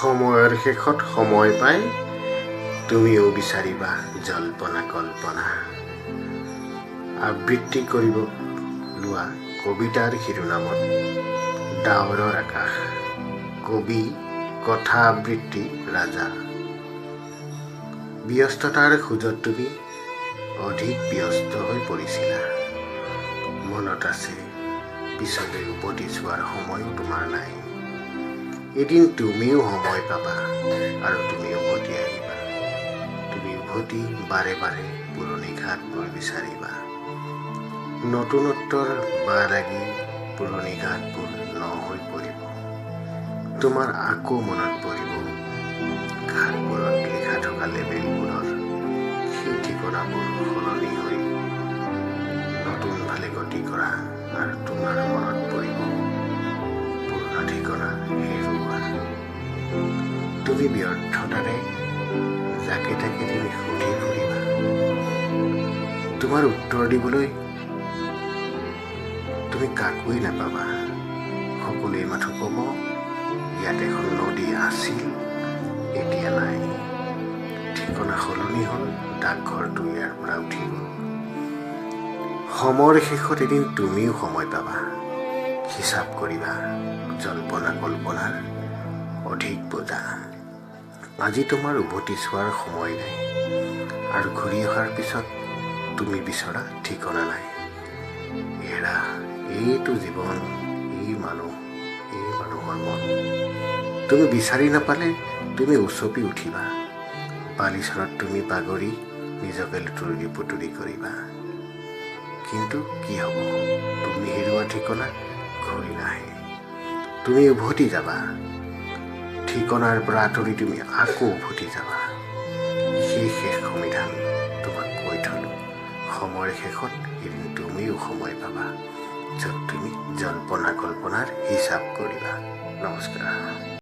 সময়ৰ শেষত সময় পাই তুমিও বিচাৰিবা জল্পনা কল্পনা। আবৃত্তি কৰিব লোৱা কবিতাৰ শিৰোনামত ডাৱৰৰ আকাশ। কবি কথা আবৃত্তি ৰাজা। ব্যস্ততাৰ খোজত তুমি অধিক ব্যস্ত হৈ পৰিছিলা। মনত আছে, পিছলৈ উভতি চোৱাৰ সময়ো তোমাৰ নাই। এদিন তুমিও সময় পাবা আৰু তুমি উভতি আহিবা। তুমি উভতি বাৰে বাৰে পুৰণি ঘাটবোৰ বিচাৰিবা। নতুনত্বৰ বা লাগি পুৰণি ঘাটবোৰ হৈ পৰিব। তোমাৰ আকৌ মনত পৰিব ঘাটবোৰত লিখা থকা লেবেলবোৰৰ সেই ঠিকনাবোৰ সলনি হৈ নতুন ফালে গতি কৰা, আৰু তোমাৰ মনত পৰিব পুৰণা ঠিকনা হেৰুওৱা। তুমি ব্যৰ্থতাৰে যাকে তাকে তুমি সুধি ফুৰিবা। তোমাৰ উত্তৰ দিবলৈ তুমি কাকোৱেই নাপাবা। সকলোৱে মাথো ক'ব, ইয়াত এখন নদী আছিল, এতিয়া নাই। ঠিকনা সলনি হ'ল, ডাকঘৰটো ইয়াৰ পৰা উঠি গ'ল। সময়ৰ শেষত এদিন তুমিও সময় পাবা। হিচাপ কৰিবা জল্পনা কল্পনাৰ অধিক বোজা। আজি তোমাৰ উভতি চোৱাৰ সময় নাই, আৰু ঘূৰি অহাৰ পিছত তুমি বিচৰা ঠিকনা নাই। এৰা, এইটো জীৱন, এই মানুহৰ মন। তুমি বিচাৰি নাপালে তুমি উচপি উঠিবা। বালিচৰত তুমি বাগৰি নিজকে লুতুৰি পুতুৰি কৰিবা। কিন্তু কি হ'ব, তুমি হেৰুৱা ঠিকনা ঘূৰি নাহে। তুমি উভতি যাবা, ঠিকনাৰ পৰা আঁতৰি তুমি আকৌ উভতি যাবা। সেই শেষ সমিধান তোমাক কৈ থলোঁ। সময়ৰ শেষত এদিন তুমিও সময় পাবা, য'ত তুমি জল্পনা কল্পনাৰ হিচাপ কৰিবা। নমস্কাৰ।